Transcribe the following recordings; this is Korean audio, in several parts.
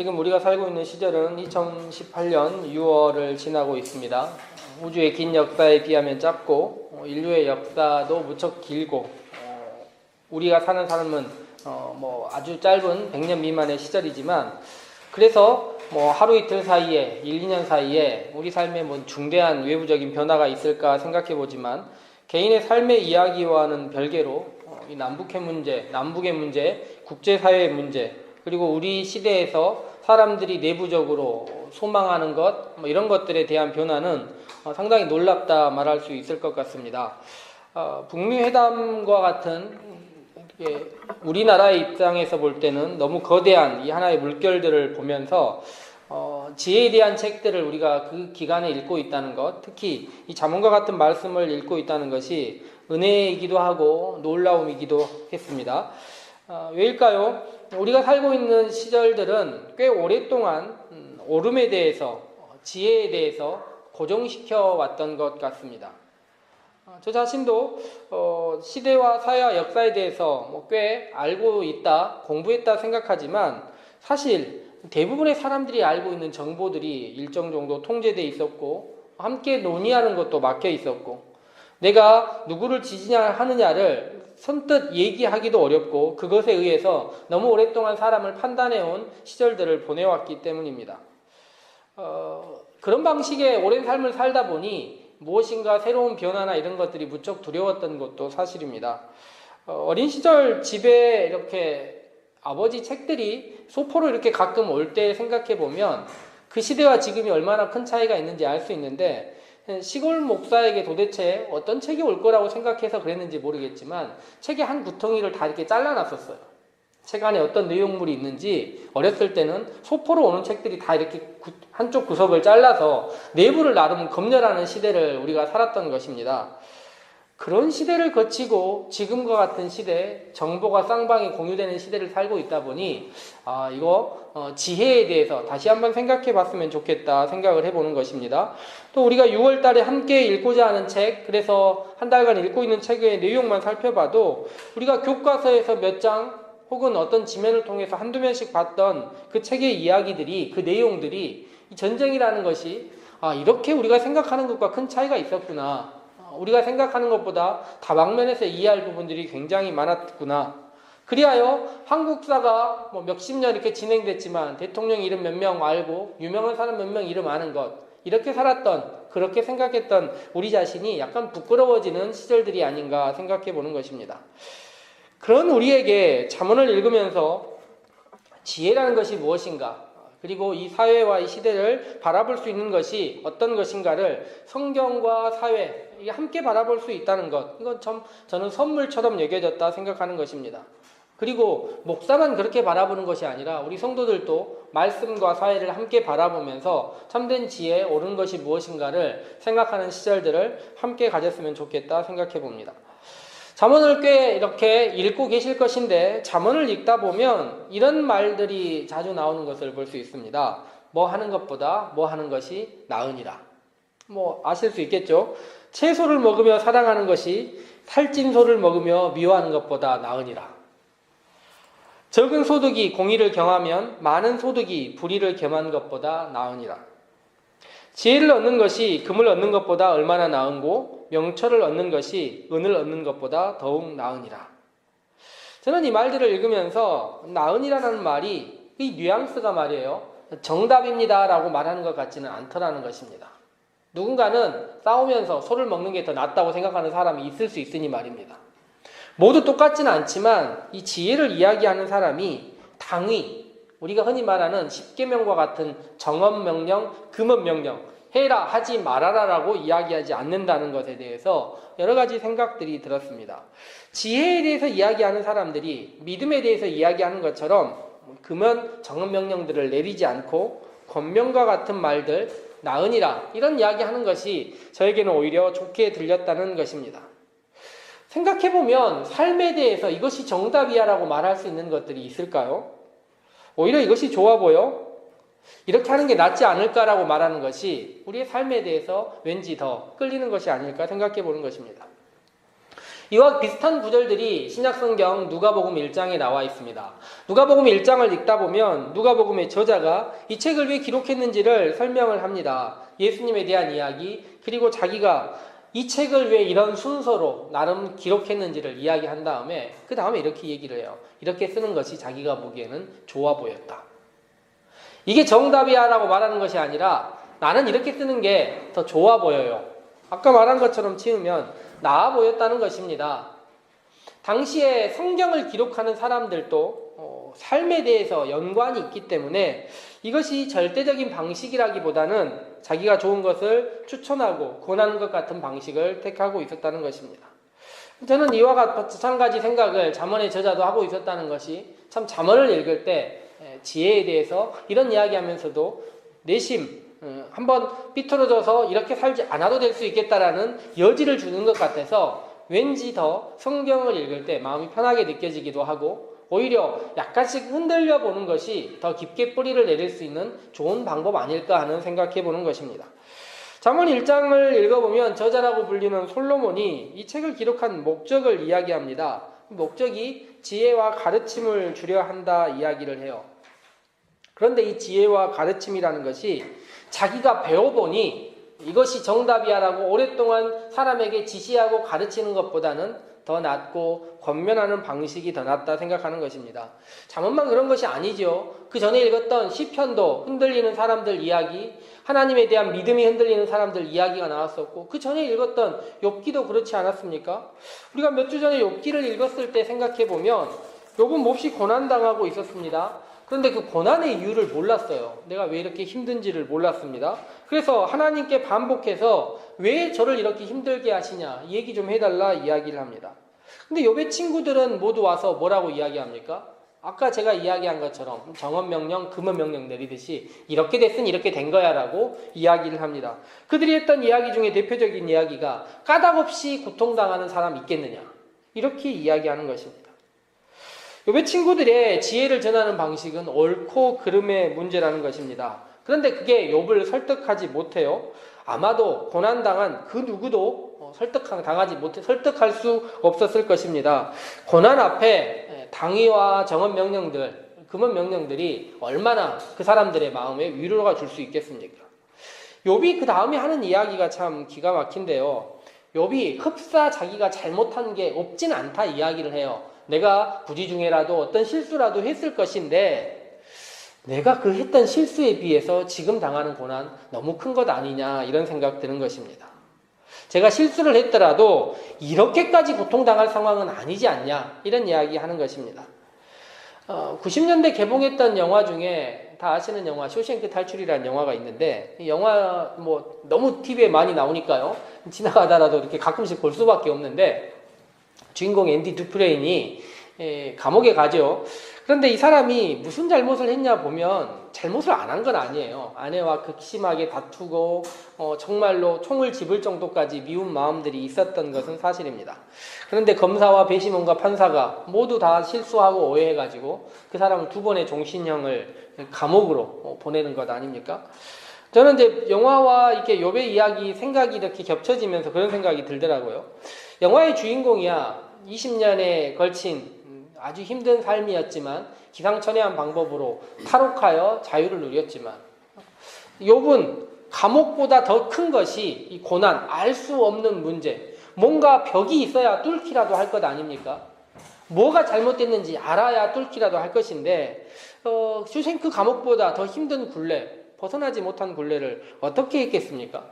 지금 우리가 살고 있는 시절은 2018년 6월을 지나고 있습니다. 우주의 긴 역사에 비하면 짧고 인류의 역사도 무척 길고 우리가 사는 삶은 아주 짧은 100년 미만의 시절이지만 그래서 하루 이틀 사이에 1, 2년 사이에 우리 삶에 중대한 외부적인 변화가 있을까 생각해 보지만 개인의 삶의 이야기와는 별개로 이 남북의 문제, 국제사회의 문제, 그리고 우리 시대에서 사람들이 내부적으로 소망하는 것, 이런 것들에 대한 변화는 상당히 놀랍다 말할 수 있을 것 같습니다. 북미 회담과 같은 우리나라의 입장에서 볼 때는 너무 거대한 이 하나의 물결들을 보면서 지혜에 대한 책들을 우리가 그 기간에 읽고 있다는 것, 특히 이 잠언과 같은 말씀을 읽고 있다는 것이 은혜이기도 하고 놀라움이기도 했습니다. 왜일까요? 우리가 살고 있는 시절들은 꽤 오랫동안 옳음에 대해서, 지혜에 대해서 고정시켜 왔던 것 같습니다. 저 자신도 시대와 사회와 역사에 대해서 꽤 알고 있다, 공부했다 생각하지만 사실 대부분의 사람들이 알고 있는 정보들이 일정 정도 통제되어 있었고 함께 논의하는 것도 막혀 있었고 내가 누구를 지지하느냐를 선뜻 얘기하기도 어렵고 그것에 의해서 너무 오랫동안 사람을 판단해온 시절들을 보내왔기 때문입니다. 그런 방식의 오랜 삶을 살다 보니 무엇인가 새로운 변화나 이런 것들이 무척 두려웠던 것도 사실입니다. 어린 시절 집에 이렇게 아버지 책들이 소포로 이렇게 가끔 올 때 생각해 보면 그 시대와 지금이 얼마나 큰 차이가 있는지 알 수 있는데 시골 목사에게 도대체 어떤 책이 올 거라고 생각해서 그랬는지 모르겠지만 책의 한 구덩이를 다 이렇게 잘라놨었어요. 책 안에 어떤 내용물이 있는지 어렸을 때는 소포로 오는 책들이 다 이렇게 한쪽 구석을 잘라서 내부를 나름 검열하는 시대를 우리가 살았던 것입니다. 그런 시대를 거치고 지금과 같은 시대, 정보가 쌍방이 공유되는 시대를 살고 있다 보니 이거 지혜에 대해서 다시 한번 생각해 봤으면 좋겠다 생각을 해보는 것입니다. 또 우리가 6월 달에 함께 읽고자 하는 책, 그래서 한 달간 읽고 있는 책의 내용만 살펴봐도 우리가 교과서에서 몇 장 혹은 어떤 지면을 통해서 한두 면씩 봤던 그 책의 이야기들이, 그 내용들이 전쟁이라는 것이 이렇게 우리가 생각하는 것과 큰 차이가 있었구나. 우리가 생각하는 것보다 다방면에서 이해할 부분들이 굉장히 많았구나. 그리하여 한국사가 몇십 년 이렇게 진행됐지만 대통령 이름 몇 명 알고 유명한 사람 몇 명 이름 아는 것, 이렇게 살았던, 그렇게 생각했던 우리 자신이 약간 부끄러워지는 시절들이 아닌가 생각해 보는 것입니다. 그런 우리에게 잠언을 읽으면서 지혜라는 것이 무엇인가, 그리고 이 사회와 이 시대를 바라볼 수 있는 것이 어떤 것인가를 성경과 사회 함께 바라볼 수 있다는 것, 이건 저는 선물처럼 여겨졌다 생각하는 것입니다. 그리고 목사만 그렇게 바라보는 것이 아니라 우리 성도들도 말씀과 사회를 함께 바라보면서 참된 지혜, 옳은 것이 무엇인가를 생각하는 시절들을 함께 가졌으면 좋겠다 생각해 봅니다. 잠언을 꽤 이렇게 읽고 계실 것인데 잠언을 읽다 보면 이런 말들이 자주 나오는 것을 볼 수 있습니다. 뭐 하는 것보다 뭐 하는 것이 나으니라. 아실 수 있겠죠? 채소를 먹으며 사랑하는 것이 살찐 소를 먹으며 미워하는 것보다 나으니라. 적은 소득이 공의를 경하면 많은 소득이 불의를 겸한 것보다 나으니라. 지혜를 얻는 것이 금을 얻는 것보다 얼마나 나은고 명철을 얻는 것이 은을 얻는 것보다 더욱 나으니라. 저는 이 말들을 읽으면서 나으니라는 말이 이 뉘앙스가 말이에요. 정답입니다 라고 말하는 것 같지는 않더라는 것입니다. 누군가는 싸우면서 소를 먹는 게 더 낫다고 생각하는 사람이 있을 수 있으니 말입니다. 모두 똑같지는 않지만 이 지혜를 이야기하는 사람이 당위, 우리가 흔히 말하는 십계명과 같은 정언명령, 금언명령, 해라, 하지 말아라 라고 이야기하지 않는다는 것에 대해서 여러 가지 생각들이 들었습니다. 지혜에 대해서 이야기하는 사람들이 믿음에 대해서 이야기하는 것처럼 금언, 정언명령들을 내리지 않고 권명과 같은 말들, 나으니라 이런 이야기하는 것이 저에게는 오히려 좋게 들렸다는 것입니다. 생각해보면 삶에 대해서 이것이 정답이야 라고 말할 수 있는 것들이 있을까요? 오히려 이것이 좋아 보여? 이렇게 하는 게 낫지 않을까라고 말하는 것이 우리의 삶에 대해서 왠지 더 끌리는 것이 아닐까 생각해 보는 것입니다. 이와 비슷한 구절들이 신약성경 누가복음 1장에 나와 있습니다. 누가복음 1장을 읽다 보면 누가복음의 저자가 이 책을 왜 기록했는지를 설명을 합니다. 예수님에 대한 이야기, 그리고 자기가 이 책을 왜 이런 순서로 나름 기록했는지를 이야기한 다음에 그 다음에 이렇게 얘기를 해요. 이렇게 쓰는 것이 자기가 보기에는 좋아 보였다. 이게 정답이야 라고 말하는 것이 아니라 나는 이렇게 쓰는 게 더 좋아 보여요. 아까 말한 것처럼 치우면 나아 보였다는 것입니다. 당시에 성경을 기록하는 사람들도 삶에 대해서 연관이 있기 때문에 이것이 절대적인 방식이라기보다는 자기가 좋은 것을 추천하고 권하는 것 같은 방식을 택하고 있었다는 것입니다. 저는 이와 마찬가지 생각을 잠언의 저자도 하고 있었다는 것이 참 잠언을 읽을 때 지혜에 대해서 이런 이야기하면서도 내심 한번 삐뚤어져서 이렇게 살지 않아도 될 수 있겠다라는 여지를 주는 것 같아서 왠지 더 성경을 읽을 때 마음이 편하게 느껴지기도 하고 오히려 약간씩 흔들려 보는 것이 더 깊게 뿌리를 내릴 수 있는 좋은 방법 아닐까 하는 생각해 보는 것입니다. 잠언 1장을 읽어보면 저자라고 불리는 솔로몬이 이 책을 기록한 목적을 이야기합니다. 목적이 지혜와 가르침을 주려 한다 이야기를 해요. 그런데 이 지혜와 가르침이라는 것이 자기가 배워보니 이것이 정답이야라고 오랫동안 사람에게 지시하고 가르치는 것보다는 더 낫고 권면하는 방식이 더 낫다 생각하는 것입니다. 잠언만 그런 것이 아니죠. 그 전에 읽었던 시편도 흔들리는 사람들 이야기, 하나님에 대한 믿음이 흔들리는 사람들 이야기가 나왔었고 그 전에 읽었던 욥기도 그렇지 않았습니까? 우리가 몇 주 전에 욥기를 읽었을 때 생각해보면 욥은 몹시 고난당하고 있었습니다. 그런데 그 고난의 이유를 몰랐어요. 내가 왜 이렇게 힘든지를 몰랐습니다. 그래서 하나님께 반복해서 왜 저를 이렇게 힘들게 하시냐 얘기 좀 해달라 이야기를 합니다. 근데 욥의 친구들은 모두 와서 뭐라고 이야기합니까? 아까 제가 이야기한 것처럼 정언명령, 금언명령 내리듯이 이렇게 됐으니 이렇게 된 거야 라고 이야기를 합니다. 그들이 했던 이야기 중에 대표적인 이야기가 까닭없이 고통당하는 사람 있겠느냐 이렇게 이야기하는 것입니다. 욥의 친구들의 지혜를 전하는 방식은 옳고 그름의 문제라는 것입니다. 그런데 그게 욥을 설득하지 못해요. 아마도 고난당한 그 누구도 설득할 수 없었을 것입니다. 고난 앞에 당위와 정언명령들, 금언명령들이 얼마나 그 사람들의 마음에 위로가 줄 수 있겠습니까? 욥이 그 다음에 하는 이야기가 참 기가 막힌데요. 욥이 흡사 자기가 잘못한 게 없진 않다 이야기를 해요. 내가 부지 중에라도 어떤 실수라도 했을 것인데 내가 그 했던 실수에 비해서 지금 당하는 고난 너무 큰 것 아니냐 이런 생각 드는 것입니다. 제가 실수를 했더라도 이렇게까지 고통당할 상황은 아니지 않냐 이런 이야기 하는 것입니다. 90년대 개봉했던 영화 중에 다 아시는 영화 쇼생크 탈출이라는 영화가 있는데 이 영화 뭐 너무 TV에 많이 나오니까요 지나가다라도 이렇게 가끔씩 볼 수밖에 없는데 주인공 앤디 두프레인이 감옥에 가죠. 그런데 이 사람이 무슨 잘못을 했냐 보면 잘못을 안 한 건 아니에요. 아내와 극심하게 다투고 정말로 총을 집을 정도까지 미운 마음들이 있었던 것은 사실입니다. 그런데 검사와 배심원과 판사가 모두 다 실수하고 오해해가지고 그 사람을 2번의 종신형을 감옥으로 보내는 것 아닙니까? 저는 이제 영화와 이렇게 욥의 이야기 생각이 이렇게 겹쳐지면서 그런 생각이 들더라고요. 영화의 주인공이야 20년에 걸친 아주 힘든 삶이었지만 기상천외한 방법으로 탈옥하여 자유를 누렸지만 욥은 감옥보다 더 큰 것이 이 고난, 알 수 없는 문제, 뭔가 벽이 있어야 뚫기라도 할 것 아닙니까? 뭐가 잘못됐는지 알아야 뚫기라도 할 것인데 쇼생크 감옥보다 더 힘든 굴레, 벗어나지 못한 굴레를 어떻게 했겠습니까?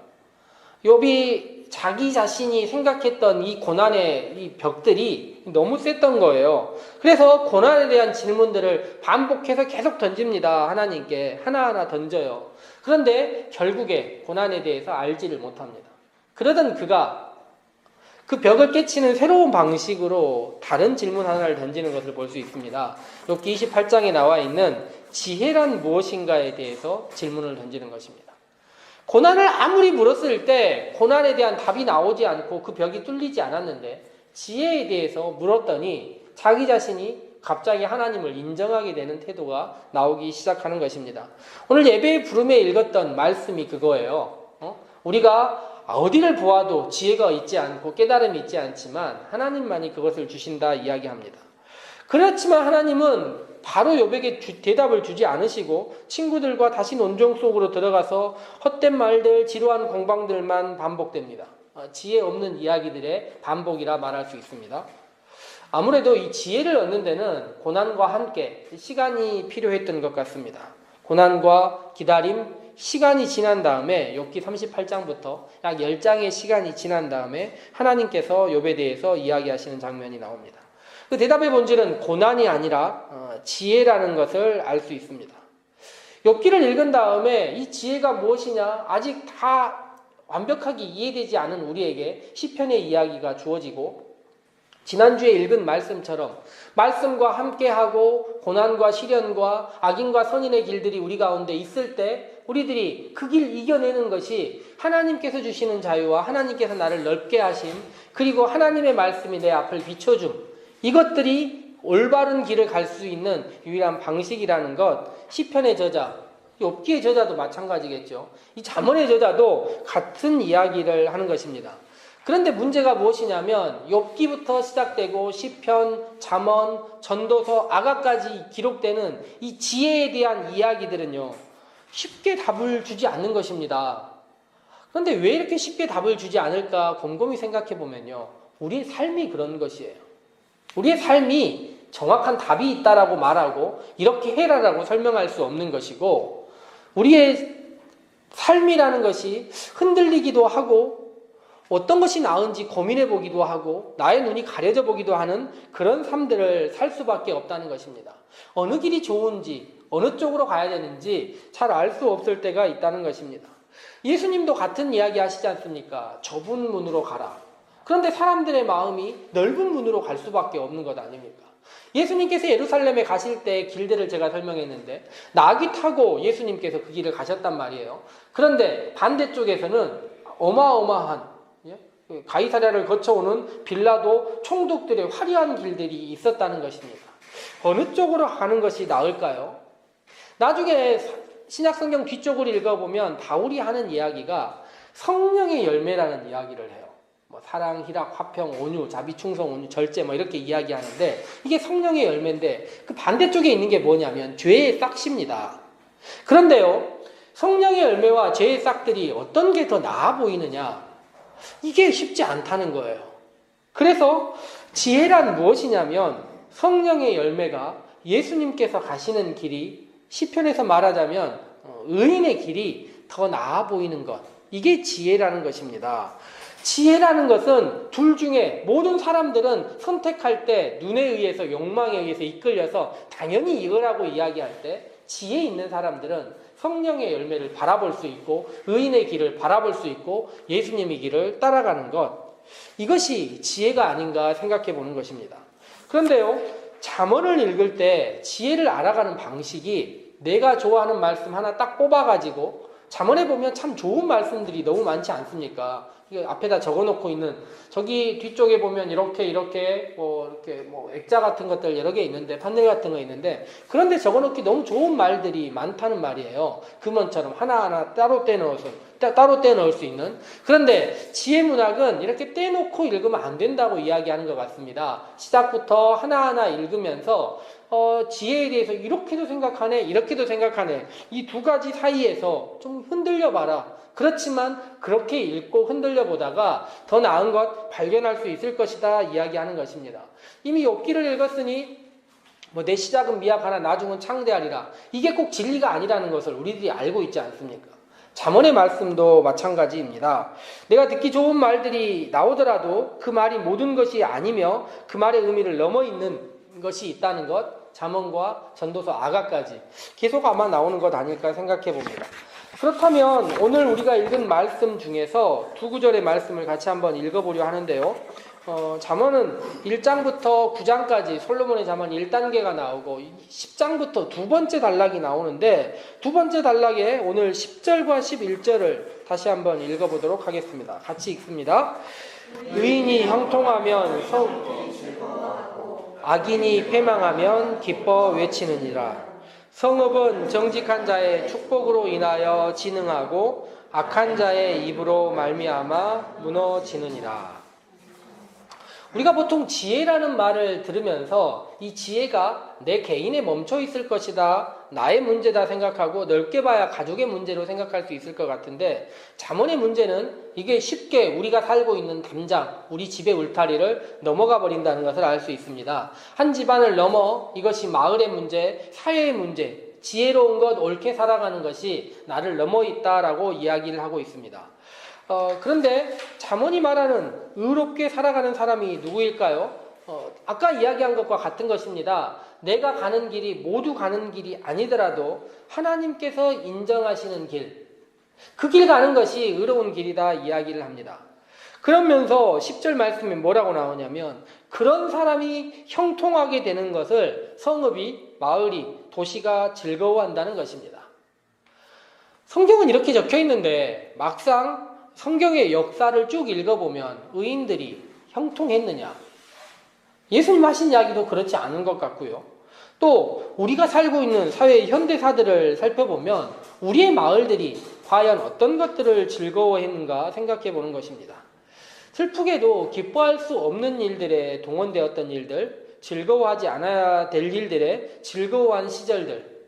욥이 자기 자신이 생각했던 이 고난의 이 벽들이 너무 셌던 거예요. 그래서 고난에 대한 질문들을 반복해서 계속 던집니다. 하나님께 하나하나 던져요. 그런데 결국에 고난에 대해서 알지를 못합니다. 그러던 그가 그 벽을 깨치는 새로운 방식으로 다른 질문 하나를 던지는 것을 볼 수 있습니다. 욥기 28장에 나와 있는 지혜란 무엇인가에 대해서 질문을 던지는 것입니다. 고난을 아무리 물었을 때 고난에 대한 답이 나오지 않고 그 벽이 뚫리지 않았는데 지혜에 대해서 물었더니 자기 자신이 갑자기 하나님을 인정하게 되는 태도가 나오기 시작하는 것입니다. 오늘 예배의 부름에 읽었던 말씀이 그거예요. 우리가 어디를 보아도 지혜가 있지 않고 깨달음이 있지 않지만 하나님만이 그것을 주신다 이야기합니다. 그렇지만 하나님은 바로 욥에게 대답을 주지 않으시고 친구들과 다시 논쟁 속으로 들어가서 헛된 말들, 지루한 공방들만 반복됩니다. 지혜 없는 이야기들의 반복이라 말할 수 있습니다. 아무래도 이 지혜를 얻는 데는 고난과 함께 시간이 필요했던 것 같습니다. 고난과 기다림, 시간이 지난 다음에 욥기 38장부터 약 10장의 시간이 지난 다음에 하나님께서 욥에 대해서 이야기하시는 장면이 나옵니다. 그 대답의 본질은 고난이 아니라 지혜라는 것을 알 수 있습니다. 욥기를 읽은 다음에 이 지혜가 무엇이냐 아직 다 완벽하게 이해되지 않은 우리에게 시편의 이야기가 주어지고 지난주에 읽은 말씀처럼 말씀과 함께하고 고난과 시련과 악인과 선인의 길들이 우리 가운데 있을 때 우리들이 그 길 이겨내는 것이 하나님께서 주시는 자유와 하나님께서 나를 넓게 하심 그리고 하나님의 말씀이 내 앞을 비춰줌 이것들이 올바른 길을 갈 수 있는 유일한 방식이라는 것 시편의 저자 욥기의 저자도 마찬가지겠죠. 이 잠언의 저자도 같은 이야기를 하는 것입니다. 그런데 문제가 무엇이냐면 욥기부터 시작되고 시편, 잠언, 전도서, 아가까지 기록되는 이 지혜에 대한 이야기들은요. 쉽게 답을 주지 않는 것입니다. 그런데 왜 이렇게 쉽게 답을 주지 않을까 곰곰이 생각해 보면요. 우리의 삶이 그런 것이에요. 우리의 삶이 정확한 답이 있다라고 말하고 이렇게 해라라고 설명할 수 없는 것이고 우리의 삶이라는 것이 흔들리기도 하고 어떤 것이 나은지 고민해 보기도 하고 나의 눈이 가려져 보기도 하는 그런 삶들을 살 수밖에 없다는 것입니다. 어느 길이 좋은지 어느 쪽으로 가야 되는지 잘 알 수 없을 때가 있다는 것입니다. 예수님도 같은 이야기 하시지 않습니까? 좁은 문으로 가라. 그런데 사람들의 마음이 넓은 문으로 갈 수밖에 없는 것 아닙니까? 예수님께서 예루살렘에 가실 때 길들을 제가 설명했는데 나귀 타고 예수님께서 그 길을 가셨단 말이에요. 그런데 반대쪽에서는 어마어마한 가이사랴를 거쳐오는 빌라도 총독들의 화려한 길들이 있었다는 것입니다. 어느 쪽으로 가는 것이 나을까요? 나중에 신약성경 뒤쪽을 읽어보면 바울이 하는 이야기가 성령의 열매라는 이야기를 해요. 사랑, 희락, 화평, 온유, 자비, 충성, 온유, 절제 이렇게 이야기하는데 이게 성령의 열매인데 그 반대쪽에 있는 게 뭐냐면 죄의 싹입니다. 그런데요. 성령의 열매와 죄의 싹들이 어떤 게 더 나아 보이느냐? 이게 쉽지 않다는 거예요. 그래서 지혜란 무엇이냐면 성령의 열매가 예수님께서 가시는 길이 시편에서 말하자면 의인의 길이 더 나아 보이는 것. 이게 지혜라는 것입니다. 지혜라는 것은 둘 중에 모든 사람들은 선택할 때 눈에 의해서 욕망에 의해서 이끌려서 당연히 이거라고 이야기할 때 지혜 있는 사람들은 성령의 열매를 바라볼 수 있고 의인의 길을 바라볼 수 있고 예수님의 길을 따라가는 것 이것이 지혜가 아닌가 생각해 보는 것입니다. 그런데요 잠언을 읽을 때 지혜를 알아가는 방식이 내가 좋아하는 말씀 하나 딱 뽑아가지고 잠언에 보면 참 좋은 말씀들이 너무 많지 않습니까? 앞에다 적어놓고 있는 저기 뒤쪽에 보면 이렇게 액자 같은 것들 여러 개 있는데 판넬 같은 거 있는데 그런데 적어놓기 너무 좋은 말들이 많다는 말이에요. 금원처럼 하나하나 따로 떼넣을 수 있는. 그런데 지혜 문학은 이렇게 떼놓고 읽으면 안 된다고 이야기하는 것 같습니다. 시작부터 하나하나 읽으면서 지혜에 대해서 이렇게도 생각하네 이렇게도 생각하네 이 두 가지 사이에서 좀 흔들려 봐라. 그렇지만 그렇게 읽고 흔들려 보다가 더 나은 것 발견할 수 있을 것이다 이야기하는 것입니다. 이미 욥기를 읽었으니 내 시작은 미약하나 나중은 창대하리라. 이게 꼭 진리가 아니라는 것을 우리들이 알고 있지 않습니까? 잠언의 말씀도 마찬가지입니다. 내가 듣기 좋은 말들이 나오더라도 그 말이 모든 것이 아니며 그 말의 의미를 넘어 있는 것이 있다는 것 잠언과 전도서 아가까지 계속 아마 나오는 것 아닐까 생각해 봅니다. 그렇다면 오늘 우리가 읽은 말씀 중에서 두 구절의 말씀을 같이 한번 읽어보려 하는데요. 잠언은 1장부터 9장까지 솔로몬의 잠언 1단계가 나오고 10장부터 두 번째 단락이 나오는데 두 번째 단락에 오늘 10절과 11절을 다시 한번 읽어보도록 하겠습니다. 같이 읽습니다. 의인이 형통하면 악인이 패망하면 기뻐 외치느니라. 성읍은 정직한 자의 축복으로 인하여 진흥하고 악한 자의 입으로 말미암아 무너지느니라. 우리가 보통 지혜라는 말을 들으면서 이 지혜가 내 개인에 멈춰 있을 것이다, 나의 문제다 생각하고 넓게 봐야 가족의 문제로 생각할 수 있을 것 같은데, 잠언의 문제는 이게 쉽게 우리가 살고 있는 담장, 우리 집의 울타리를 넘어가 버린다는 것을 알 수 있습니다. 한 집안을 넘어 이것이 마을의 문제, 사회의 문제, 지혜로운 것, 옳게 살아가는 것이 나를 넘어 있다라고 이야기를 하고 있습니다. 그런데 잠언이 말하는 의롭게 살아가는 사람이 누구일까요? 아까 이야기한 것과 같은 것입니다. 내가 가는 길이 모두 가는 길이 아니더라도 하나님께서 인정하시는 길, 그 길 가는 것이 의로운 길이다 이야기를 합니다. 그러면서 10절 말씀에 뭐라고 나오냐면, 그런 사람이 형통하게 되는 것을 성읍이, 마을이, 도시가 즐거워한다는 것입니다. 성경은 이렇게 적혀 있는데 막상 성경의 역사를 쭉 읽어보면 의인들이 형통했느냐? 예수님 하신 이야기도 그렇지 않은 것 같고요. 또 우리가 살고 있는 사회의 현대사들을 살펴보면 우리의 마을들이 과연 어떤 것들을 즐거워했는가 생각해 보는 것입니다. 슬프게도 기뻐할 수 없는 일들에 동원되었던 일들, 즐거워하지 않아야 될 일들에 즐거워한 시절들,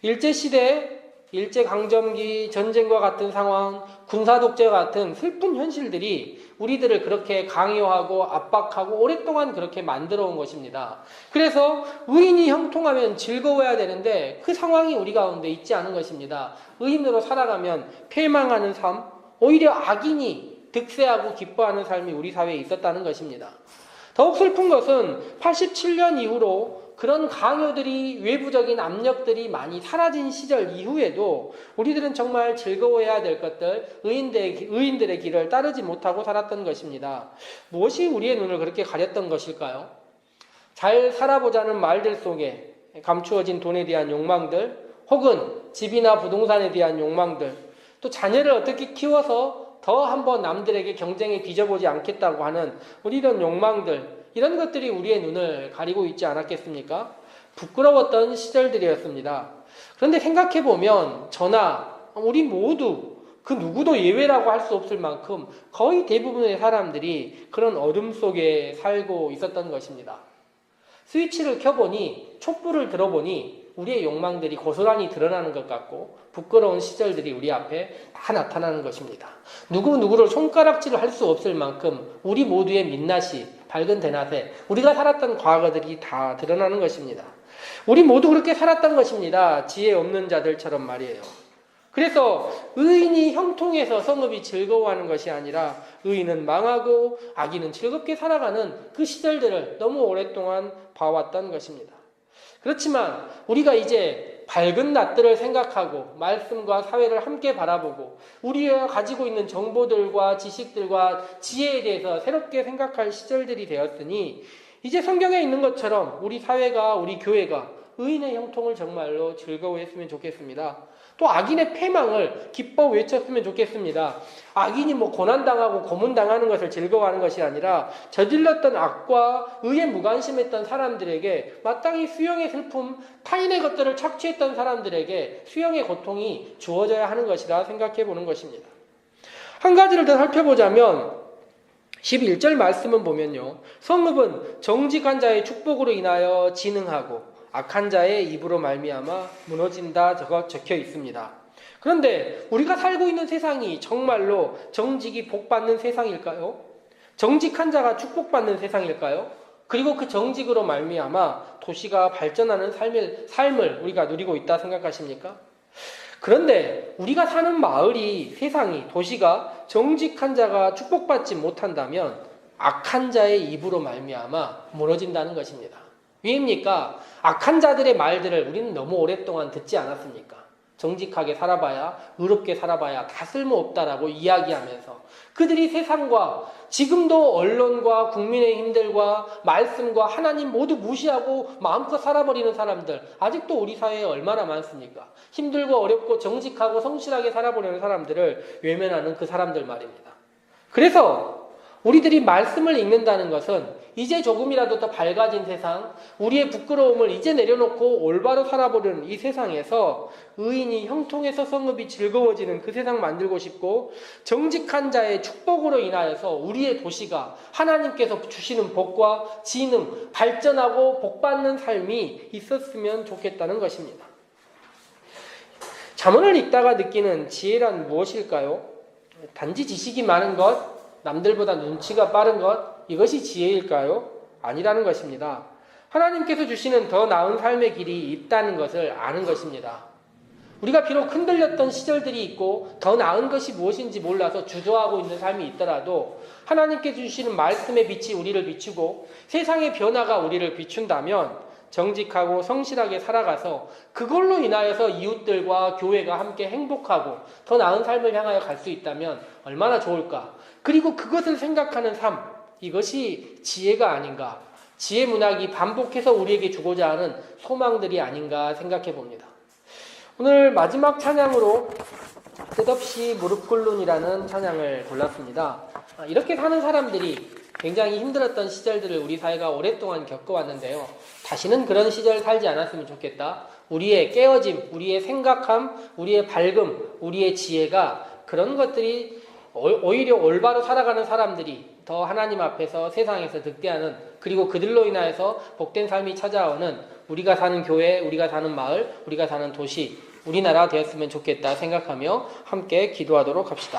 일제시대, 일제강점기, 전쟁과 같은 상황, 군사독재와 같은 슬픈 현실들이 우리들을 그렇게 강요하고 압박하고 오랫동안 그렇게 만들어 온 것입니다. 그래서 의인이 형통하면 즐거워야 되는데 그 상황이 우리 가운데 있지 않은 것입니다. 의인으로 살아가면 패망하는 삶, 오히려 악인이 득세하고 기뻐하는 삶이 우리 사회에 있었다는 것입니다. 더욱 슬픈 것은 87년 이후로 그런 강요들이, 외부적인 압력들이 많이 사라진 시절 이후에도 우리들은 정말 즐거워해야 될 것들, 의인들의 길을 따르지 못하고 살았던 것입니다. 무엇이 우리의 눈을 그렇게 가렸던 것일까요? 잘 살아보자는 말들 속에 감추어진 돈에 대한 욕망들, 혹은 집이나 부동산에 대한 욕망들, 또 자녀를 어떻게 키워서 더 한번 남들에게 경쟁에 뒤져보지 않겠다고 하는 우리 이런 욕망들, 이런 것들이 우리의 눈을 가리고 있지 않았겠습니까? 부끄러웠던 시절들이었습니다. 그런데 생각해보면 저나 우리 모두 그 누구도 예외라고 할 수 없을 만큼 거의 대부분의 사람들이 그런 어둠 속에 살고 있었던 것입니다. 스위치를 켜보니, 촛불을 들어보니 우리의 욕망들이 고스란히 드러나는 것 같고 부끄러운 시절들이 우리 앞에 다 나타나는 것입니다. 누구를 손가락질을 할 수 없을 만큼 우리 모두의 민낯이, 밝은 대낮에 우리가 살았던 과거들이 다 드러나는 것입니다. 우리 모두 그렇게 살았던 것입니다. 지혜 없는 자들처럼 말이에요. 그래서 의인이 형통해서 성읍이 즐거워하는 것이 아니라 의인은 망하고 악인은 즐겁게 살아가는 그 시절들을 너무 오랫동안 봐왔던 것입니다. 그렇지만 우리가 이제 밝은 낮들을 생각하고 말씀과 사회를 함께 바라보고 우리가 가지고 있는 정보들과 지식들과 지혜에 대해서 새롭게 생각할 시절들이 되었으니 이제 성경에 있는 것처럼 우리 사회가, 우리 교회가 의인의 형통을 정말로 즐거워했으면 좋겠습니다. 또 악인의 패망을 기뻐 외쳤으면 좋겠습니다. 악인이 고난당하고 고문당하는 것을 즐거워하는 것이 아니라 저질렀던 악과 의에 무관심했던 사람들에게 마땅히 수용의 슬픔, 타인의 것들을 착취했던 사람들에게 수용의 고통이 주어져야 하는 것이라 생각해 보는 것입니다. 한 가지를 더 살펴보자면 11절 말씀은 보면요, 성읍은 정직한 자의 축복으로 인하여 진흥하고 악한 자의 입으로 말미암아 무너진다 적혀 있습니다. 그런데 우리가 살고 있는 세상이 정말로 정직이 복받는 세상일까요? 정직한 자가 축복받는 세상일까요? 그리고 그 정직으로 말미암아 도시가 발전하는 삶을 우리가 누리고 있다 생각하십니까? 그런데 우리가 사는 마을이, 세상이, 도시가 정직한 자가 축복받지 못한다면 악한 자의 입으로 말미암아 무너진다는 것입니다. 왜입니까? 악한 자들의 말들을 우리는 너무 오랫동안 듣지 않았습니까? 정직하게 살아봐야, 의롭게 살아봐야 다 쓸모없다라고 이야기하면서 그들이 세상과 지금도 언론과 국민의힘들과 말씀과 하나님 모두 무시하고 마음껏 살아버리는 사람들 아직도 우리 사회에 얼마나 많습니까? 힘들고 어렵고 정직하고 성실하게 살아보려는 사람들을 외면하는 그 사람들 말입니다. 그래서 우리들이 말씀을 읽는다는 것은 이제 조금이라도 더 밝아진 세상, 우리의 부끄러움을 이제 내려놓고 올바로 살아보는 이 세상에서 의인이 형통해서 성읍이 즐거워지는 그 세상 만들고 싶고, 정직한 자의 축복으로 인하여서 우리의 도시가 하나님께서 주시는 복과 지능, 발전하고 복받는 삶이 있었으면 좋겠다는 것입니다. 잠언을 읽다가 느끼는 지혜란 무엇일까요? 단지 지식이 많은 것, 남들보다 눈치가 빠른 것, 이것이 지혜일까요? 아니라는 것입니다. 하나님께서 주시는 더 나은 삶의 길이 있다는 것을 아는 것입니다. 우리가 비록 흔들렸던 시절들이 있고 더 나은 것이 무엇인지 몰라서 주저하고 있는 삶이 있더라도 하나님께서 주시는 말씀의 빛이 우리를 비추고 세상의 변화가 우리를 비춘다면 정직하고 성실하게 살아가서 그걸로 인하여서 이웃들과 교회가 함께 행복하고 더 나은 삶을 향하여 갈 수 있다면 얼마나 좋을까. 그리고 그것을 생각하는 삶, 이것이 지혜가 아닌가. 지혜 문학이 반복해서 우리에게 주고자 하는 소망들이 아닌가 생각해 봅니다. 오늘 마지막 찬양으로 끝없이 무릎 꿇는이라는 찬양을 골랐습니다. 이렇게 사는 사람들이 굉장히 힘들었던 시절들을 우리 사회가 오랫동안 겪어왔는데요. 다시는 그런 시절 살지 않았으면 좋겠다. 우리의 깨어짐, 우리의 생각함, 우리의 밝음, 우리의 지혜가 그런 것들이 오히려 올바로 살아가는 사람들이 더 하나님 앞에서 세상에서 득대하는, 그리고 그들로 인하여서 복된 삶이 찾아오는 우리가 사는 교회, 우리가 사는 마을, 우리가 사는 도시, 우리나라 되었으면 좋겠다 생각하며 함께 기도하도록 합시다.